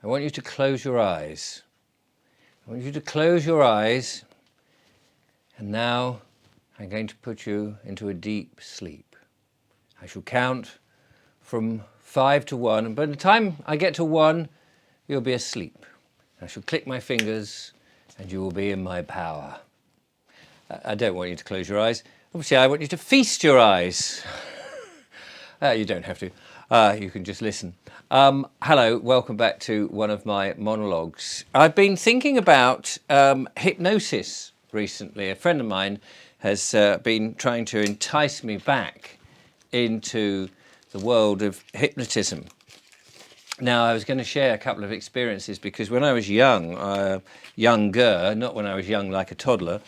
I want you to close your eyes. I want you to close your eyes, and now I'm going to put you into a deep sleep. I shall count from 5 to 1, and by the time I get to 1, you'll be asleep. I shall click my fingers, and you will be in my power. I don't want you to close your eyes. Obviously, I want you to feast your eyes. You don't have to. You can just listen. Hello, welcome back to one of my monologues. I've been thinking about hypnosis recently. A friend of mine has been trying to entice me back into the world of hypnotism. Now, I was going to share a couple of experiences because when I was young, younger, not when I was young like a toddler,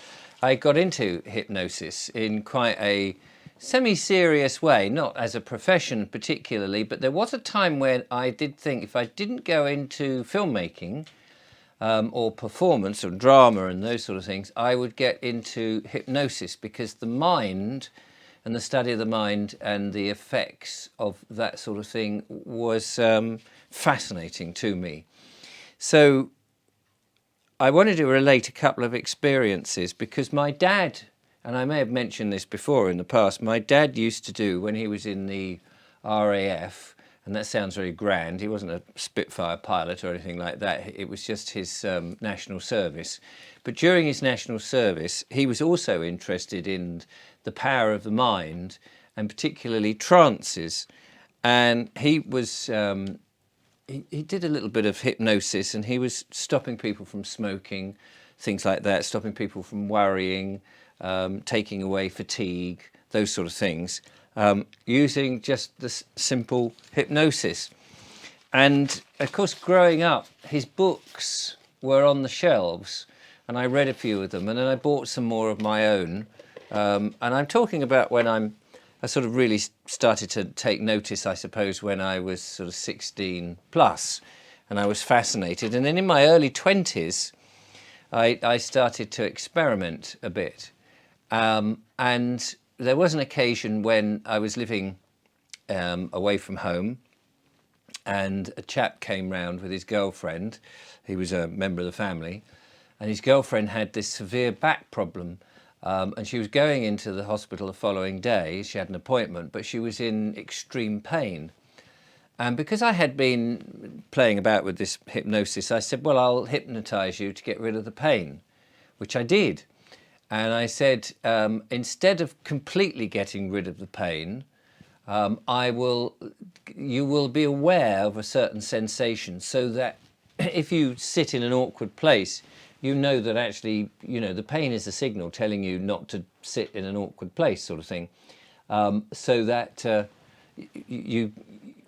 I got into hypnosis in quite a semi-serious way, not as a profession particularly, but there was a time when I did think if I didn't go into filmmaking or performance or drama and those sort of things, I would get into hypnosis because the mind and the study of the mind and the effects of that sort of thing was fascinating to me. So I wanted to relate a couple of experiences because my dad, and I may have mentioned this before in the past, my dad used to do, when he was in the RAF, and that sounds very grand, he wasn't a Spitfire pilot or anything like that, it was just his national service. But during his national service, he was also interested in the power of the mind, and particularly trances. And he was, he did a little bit of hypnosis, and he was stopping people from smoking, things like that, stopping people from worrying, taking away fatigue, those sort of things, using just this simple hypnosis. And of course, growing up, his books were on the shelves, and I read a few of them, and then I bought some more of my own. And I'm talking about when I sort of really started to take notice, I suppose, when I was sort of 16 plus, and I was fascinated. And then in my early 20s, I started to experiment a bit. And there was an occasion when I was living away from home, and a chap came round with his girlfriend. He was a member of the family, and his girlfriend had this severe back problem. And she was going into the hospital the following day. She had an appointment, but she was in extreme pain. And because I had been playing about with this hypnosis, I said, well, I'll hypnotize you to get rid of the pain, which I did. And I said, instead of completely getting rid of the pain, you will be aware of a certain sensation, so that if you sit in an awkward place, you know that actually, the pain is a signal telling you not to sit in an awkward place, sort of thing. So that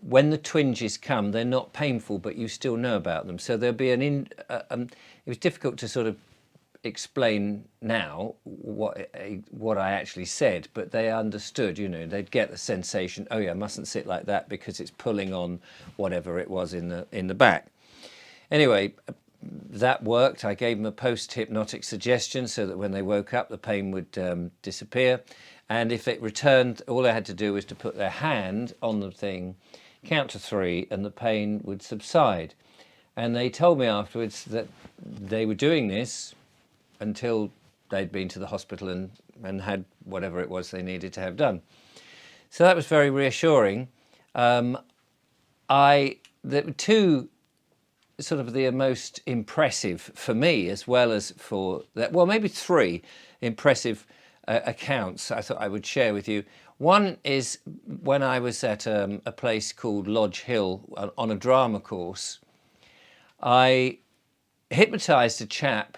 when the twinges come, they're not painful, but you still know about them. So there'll be it was difficult to sort of explain now what I actually said, but they understood, they'd get the sensation, oh yeah, I mustn't sit like that because it's pulling on whatever it was in the back. Anyway, that worked. I gave them a post-hypnotic suggestion so that when they woke up, the pain would disappear. And if it returned, all they had to do was to put their hand on the thing, count to 3, and the pain would subside. And they told me afterwards that they were doing this until they'd been to the hospital and had whatever it was they needed to have done. So that was very reassuring. There were two sort of the most impressive for me, as well as for that, well, maybe 3 impressive accounts I thought I would share with you. One is when I was at a place called Lodge Hill on a drama course. I hypnotized a chap.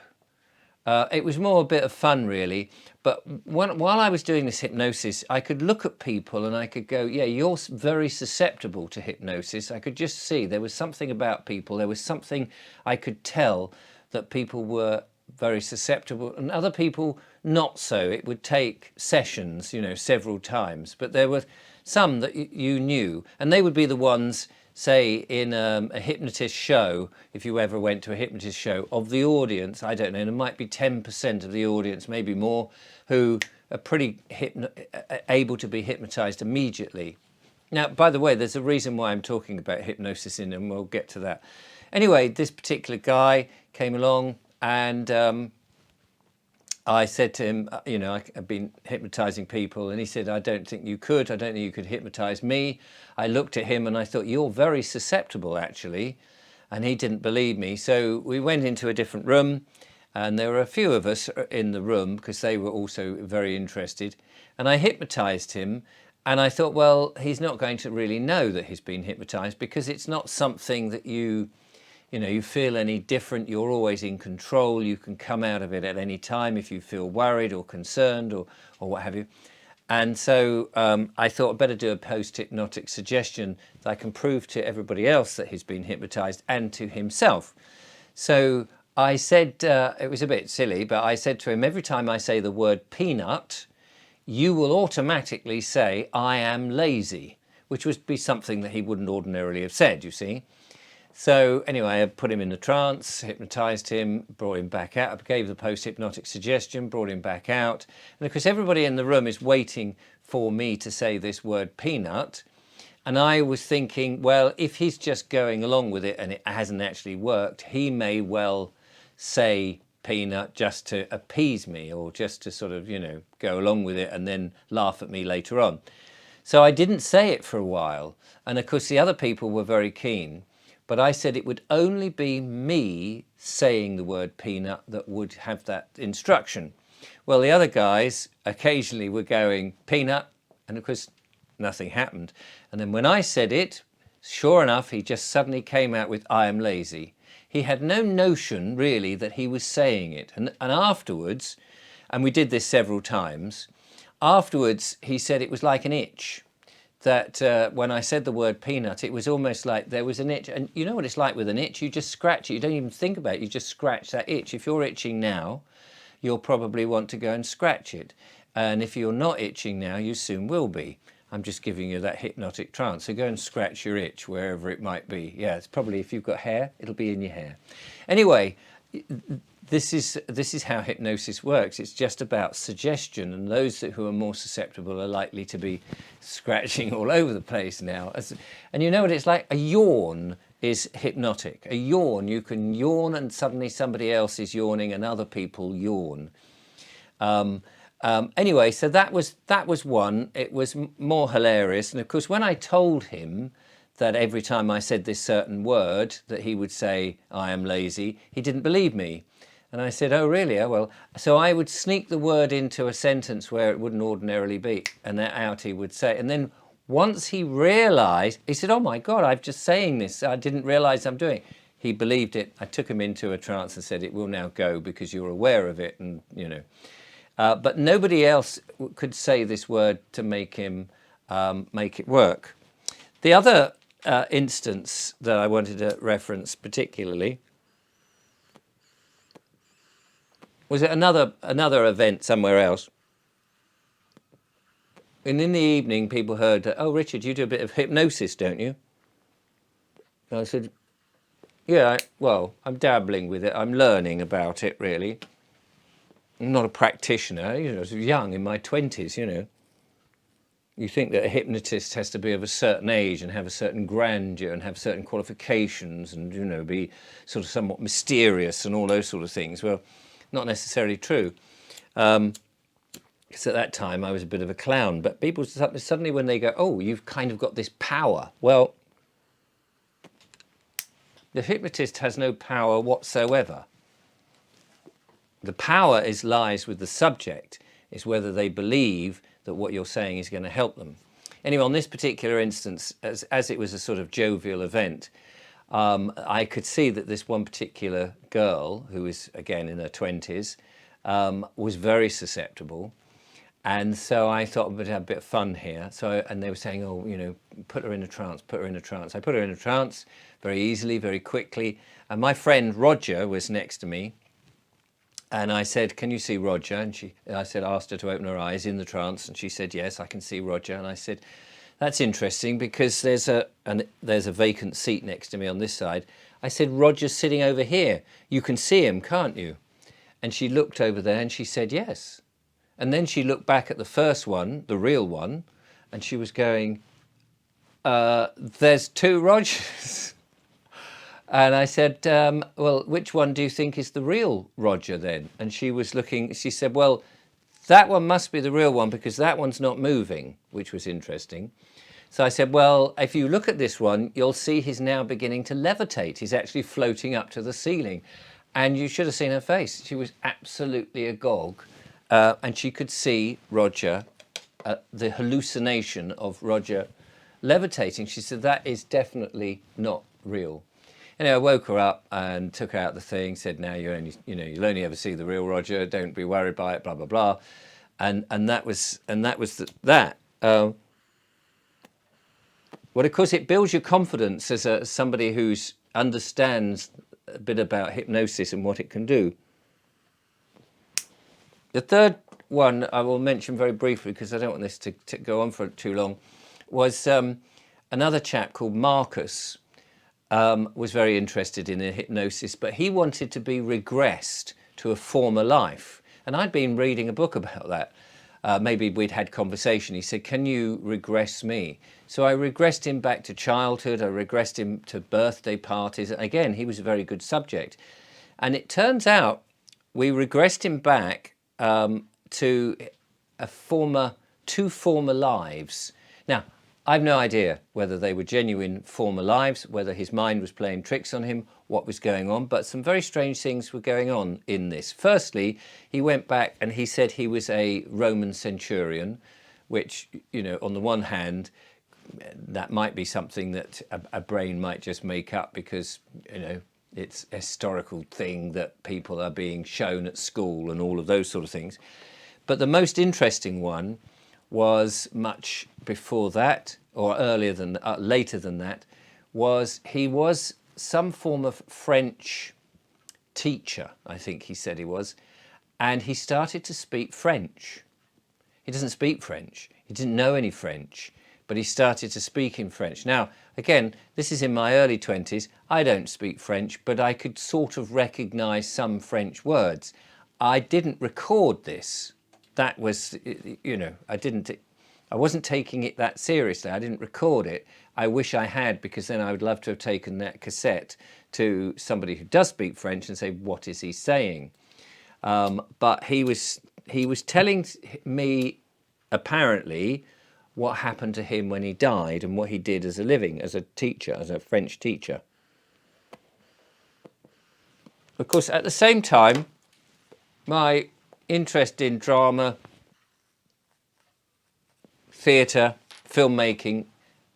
It was more a bit of fun, really. But while I was doing this hypnosis, I could look at people and I could go, yeah, you're very susceptible to hypnosis. I could just see there was something about people. There was something I could tell that people were very susceptible and other people not so. It would take sessions, several times. But there were some that you knew, and they would be the ones, say, in a hypnotist show, if you ever went to a hypnotist show, of the audience, I don't know, there might be 10% of the audience, maybe more, who are pretty able to be hypnotized immediately. Now, by the way, there's a reason why I'm talking about hypnosis in, and we'll get to that. Anyway, this particular guy came along, and I said to him, you know, I've been hypnotizing people, and he said, I don't think you could. I don't think you could hypnotize me. I looked at him and I thought, you're very susceptible, actually. And he didn't believe me. So we went into a different room, and there were a few of us in the room because they were also very interested. And I hypnotized him. And I thought, well, he's not going to really know that he's been hypnotized, because it's not something that you feel any different. You're always in control. You can come out of it at any time if you feel worried or concerned or what have you. And so I thought I'd better do a post-hypnotic suggestion that I can prove to everybody else that he's been hypnotized and to himself. So I said, it was a bit silly, but I said to him, every time I say the word peanut, you will automatically say, I am lazy, which would be something that he wouldn't ordinarily have said, you see. So anyway, I put him in a trance, hypnotized him, brought him back out. I gave the post-hypnotic suggestion, brought him back out. And of course, everybody in the room is waiting for me to say this word peanut. And I was thinking, well, if he's just going along with it and it hasn't actually worked, he may well say peanut just to appease me, or just to sort of, go along with it and then laugh at me later on. So I didn't say it for a while. And of course, the other people were very keen. But I said it would only be me saying the word peanut that would have that instruction. Well, the other guys occasionally were going peanut, and of course, nothing happened. And then when I said it, sure enough, he just suddenly came out with, I am lazy. He had no notion, really, that he was saying it. And afterwards, and we did this several times, afterwards he said it was like an itch. That when I said the word peanut, it was almost like there was an itch. And you know what it's like with an itch? You just scratch it. You don't even think about it. You just scratch that itch. If you're itching now, you'll probably want to go and scratch it. And if you're not itching now, you soon will be. I'm just giving you that hypnotic trance. So go and scratch your itch wherever it might be. Yeah, it's probably, if you've got hair, it'll be in your hair. Anyway, this is how hypnosis works. It's just about suggestion, and those who are more susceptible are likely to be scratching all over the place now. And you know what it's like? A yawn is hypnotic. A yawn, you can yawn and suddenly somebody else is yawning and other people yawn. Anyway, so that was one. It was more hilarious. And of course, when I told him that every time I said this certain word that he would say, I am lazy, he didn't believe me. And I said, oh, really? Oh, well, so I would sneak the word into a sentence where it wouldn't ordinarily be, and that out he would say. And then once he realized, he said, oh my God, I'm just saying this. I didn't realize I'm doing it. He believed it. I took him into a trance and said, it will now go because you're aware of it. And, but nobody else could say this word to make him make it work. The other instance that I wanted to reference particularly was at another event somewhere else. And in the evening, people heard, oh, Richard, you do a bit of hypnosis, don't you? And I said, yeah, well, I'm dabbling with it. I'm learning about it, really. I'm not a practitioner. I was young, in my 20s, You think that a hypnotist has to be of a certain age and have a certain grandeur and have certain qualifications and, be sort of somewhat mysterious and all those sort of things. Well, not necessarily true. Because at that time I was a bit of a clown. But people suddenly when they go, oh, you've kind of got this power. Well, the hypnotist has no power whatsoever. The power lies with the subject. It's whether they believe that what you're saying is going to help them. Anyway, on this particular instance, as it was a sort of jovial event, I could see that this one particular girl, who was again in her 20s, was very susceptible. And so I thought we'd have a bit of fun here. And they were saying, oh, put her in a trance, put her in a trance. I put her in a trance very easily, very quickly. And my friend Roger was next to me. And I said, can you see Roger? And asked her to open her eyes in the trance. And she said, yes, I can see Roger. And I said, that's interesting because there's a vacant seat next to me on this side. I said, Roger's sitting over here. You can see him, can't you? And she looked over there and she said, yes. And then she looked back at the first one, the real one, and she was going, there's two Rogers. And I said, well, which one do you think is the real Roger then? And she was looking, she said, well, that one must be the real one because that one's not moving, which was interesting. So I said, well, if you look at this one, you'll see he's now beginning to levitate. He's actually floating up to the ceiling. And you should have seen her face. She was absolutely agog. And she could see Roger, the hallucination of Roger levitating. She said, that is definitely not real. Anyway, I woke her up and took out the thing, said, now you'll only ever see the real Roger, don't be worried by it, blah, blah, blah. And that was that. Well, of course, it builds your confidence as somebody who understands a bit about hypnosis and what it can do. The third one I will mention very briefly, because I don't want this to go on for too long, was another chap called Marcus. Was very interested in hypnosis, but he wanted to be regressed to a former life. And I'd been reading a book about that. Maybe we'd had conversation. He said, can you regress me? So I regressed him back to childhood. I regressed him to birthday parties. Again, he was a very good subject. And it turns out we regressed him back to two former lives. Now, I've no idea whether they were genuine former lives, whether his mind was playing tricks on him, what was going on, but some very strange things were going on in this. Firstly, he went back and he said he was a Roman centurion, which, on the one hand, that might be something that a brain might just make up because, it's a historical thing that people are being shown at school and all of those sort of things. But the most interesting one was much before that, or later than that, he was some form of French teacher, I think he said he was, and he started to speak French. He doesn't speak French. He didn't know any French, but he started to speak in French. Now, again, this is in my early 20s. I don't speak French, but I could sort of recognize some French words. I didn't record this. That was, I wasn't taking it that seriously. I didn't record it. I wish I had, because then I would love to have taken that cassette to somebody who does speak French and say, what is he saying? But he was telling me, apparently, what happened to him when he died and what he did as a living, as a teacher, as a French teacher. Of course, at the same time, my interest in drama, theatre, filmmaking,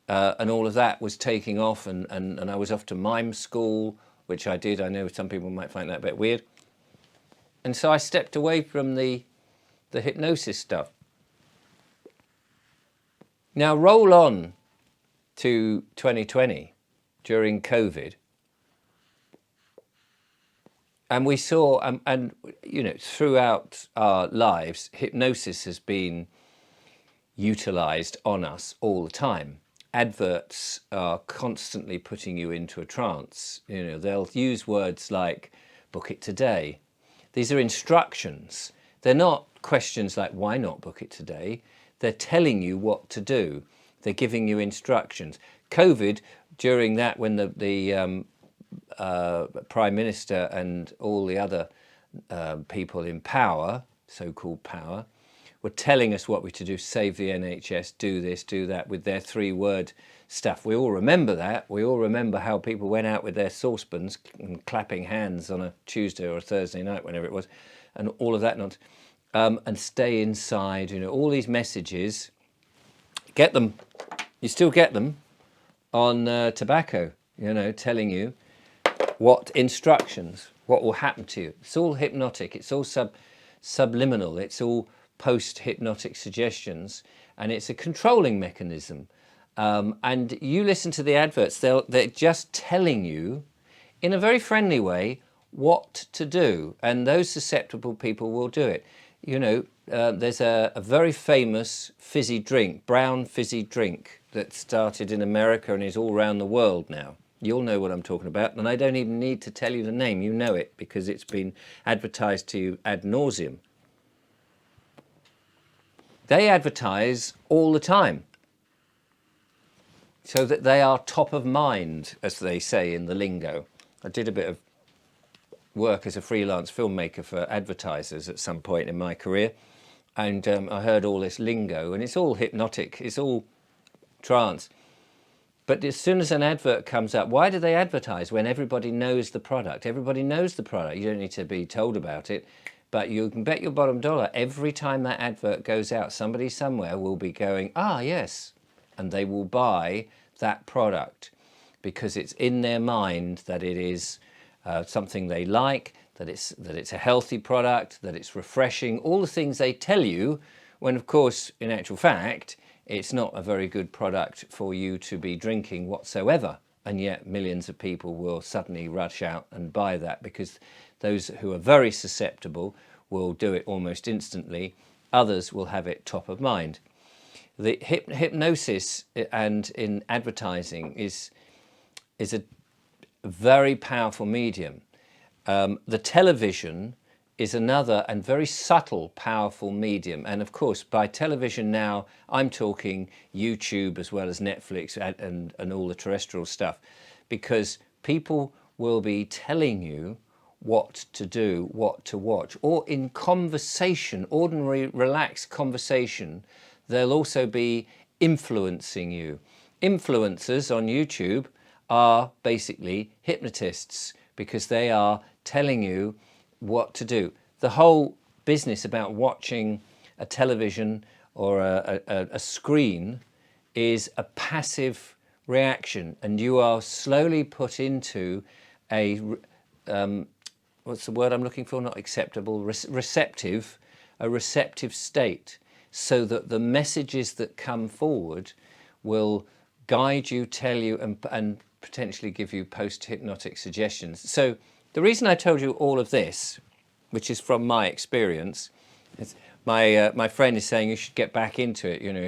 and all of that was taking off, and I was off to mime school, which I did. I know some people might find that a bit weird. And so I stepped away from the hypnosis stuff. Now roll on to 2020 during COVID. And we saw, throughout our lives, hypnosis has been utilised on us all the time. Adverts are constantly putting you into a trance. They'll use words like, book it today. These are instructions. They're not questions like, why not book it today? They're telling you what to do. They're giving you instructions. COVID, during that, when the Prime Minister and all the other people in power, so-called power, were telling us what we're to do, save the NHS, do this, do that, with their three-word stuff. We all remember that. We all remember how people went out with their saucepans and clapping hands on a Tuesday or a Thursday night, whenever it was, and all of that nonsense. And stay inside, all these messages. Get them. You still get them on tobacco, telling you what instructions, what will happen to you. It's all hypnotic. It's all subliminal. It's all post-hypnotic suggestions, and it's a controlling mechanism. And you listen to the adverts, they're just telling you in a very friendly way what to do, and those susceptible people will do it. There's a very famous fizzy drink, brown fizzy drink, that started in America and is all around the world now. You'll know what I'm talking about, and I don't even need to tell you the name. You know it because it's been advertised to you ad nauseum. They advertise all the time. so that they are top of mind, as they say in the lingo. I did a bit of work as a freelance filmmaker for advertisers at some point in my career, and I heard all this lingo, and it's all hypnotic, it's all trance. But as soon as an advert comes up, why do they advertise when everybody knows the product? Everybody knows the product. You don't need to be told about it. But you can bet your bottom dollar every time that advert goes out, somebody somewhere will be going, ah, yes. And they will buy that product because it's in their mind that it is something they like, that it's a healthy product, that it's refreshing, all the things they tell you, when of course, in actual fact, it's not a very good product for you to be drinking whatsoever. And yet millions of people will suddenly rush out and buy that because those who are very susceptible will do it almost instantly. Others will have it top of mind. The hypnosis and in advertising is a very powerful medium. The television is another and very subtle, powerful medium. And of course, by television now, I'm talking YouTube as well as Netflix and all the terrestrial stuff, because people will be telling you what to do, what to watch, or in conversation, ordinary relaxed conversation, they'll also be influencing you. Influencers on YouTube are basically hypnotists because they are telling you what to do. The whole business about watching a television or a screen is a passive reaction, and you are slowly put into a what's the word I'm looking for? Not acceptable, receptive, a receptive state, so that the messages that come forward will guide you, tell you, and potentially give you post-hypnotic suggestions. So the reason I told you all of this, which is from my experience, is my friend is saying you should get back into it. You know,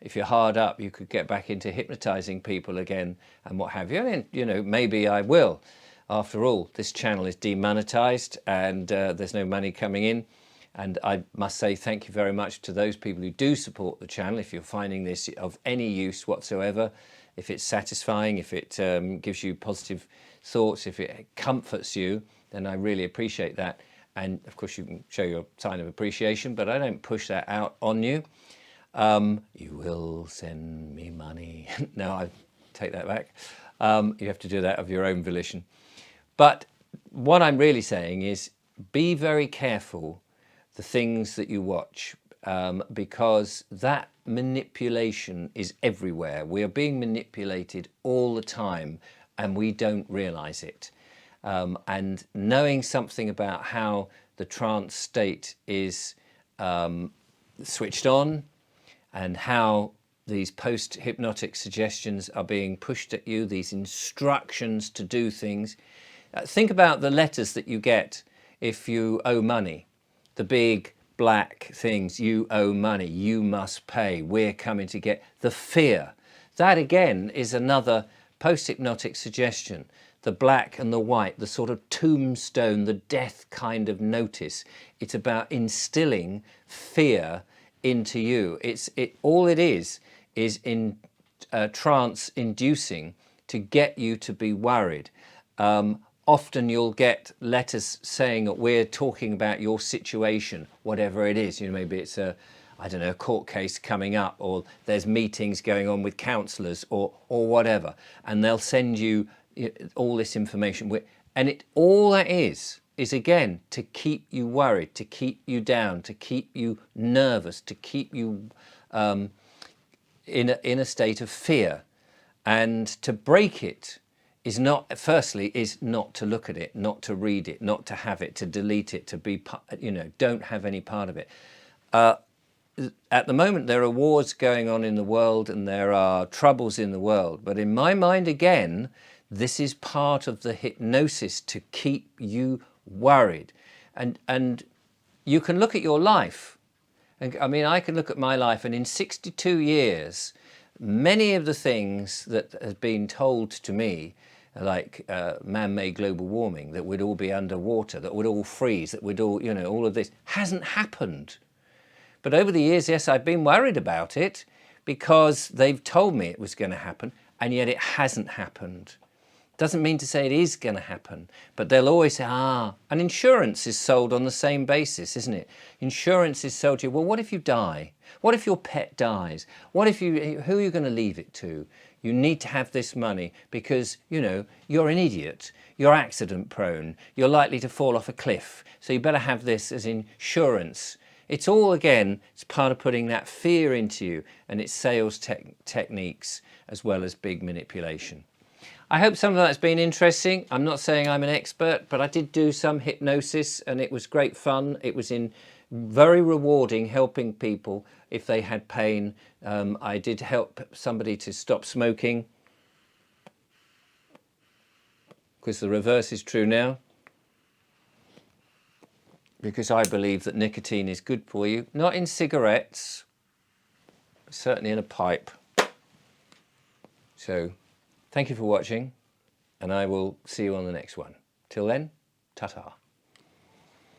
if you're hard up, you could get back into hypnotizing people again and what have you. And, you know, maybe I will. After all, this channel is demonetized and there's no money coming in. And I must say thank you very much to those people who do support the channel. If you're finding this of any use whatsoever, if it's satisfying, if it gives you positive thoughts, if it comforts you, then I really appreciate that. And of course you can show your sign of appreciation, but I don't push that out on you. You will send me money. No, I take that back. You have to do that of your own volition. But what I'm really saying is be very careful the things that you watch, because that manipulation is everywhere. We are being manipulated all the time and we don't realize it. And knowing something about how the trance state is switched on and how these post-hypnotic suggestions are being pushed at you, these instructions to do things. Think about the letters that you get if you owe money. The big black things, you owe money, you must pay, we're coming to get the fear. That again is another post-hypnotic suggestion. The black and the white, the sort of tombstone, the death kind of notice. It's about instilling fear into you. All it is in trance inducing to get you to be worried. Often you'll get letters saying that we're talking about your situation, whatever it is. You know, maybe it's a court case coming up, or there's meetings going on with counsellors, or whatever, and they'll send you all this information. And all that is again to keep you worried, to keep you down, to keep you nervous, to keep you in a state of fear, and to break it. Firstly, is not to look at it, not to read it, not to have it, to delete it, to be, don't have any part of it. At the moment, there are wars going on in the world and there are troubles in the world. But in my mind, again, this is part of the hypnosis to keep you worried. And you can look at your life. And, I mean, I can look at my life, and in 62 years, many of the things that have been told to me, like man-made global warming, that we'd all be underwater, that we'd all freeze, that we'd all, all of this, hasn't happened. But over the years, yes, I've been worried about it because they've told me it was going to happen. and yet it hasn't happened. Doesn't mean to say it is going to happen, but they'll always say, and insurance is sold on the same basis, isn't it? Insurance is sold to you, well, what if you die? What if your pet dies? What if you, who are you going to leave it to? You need to have this money because, you know, you're an idiot, you're accident prone, you're likely to fall off a cliff, so you better have this as insurance. It's all, again, it's part of putting that fear into you, and it's sales techniques as well as big manipulation. I hope some of that's been interesting. I'm not saying I'm an expert, but I did do some hypnosis and it was great fun. It was very rewarding helping people if they had pain. I did help somebody to stop smoking, because the reverse is true now. Because I believe that nicotine is good for you, not in cigarettes, certainly in a pipe. So, thank you for watching, and I will see you on the next one. Till then, ta-ta.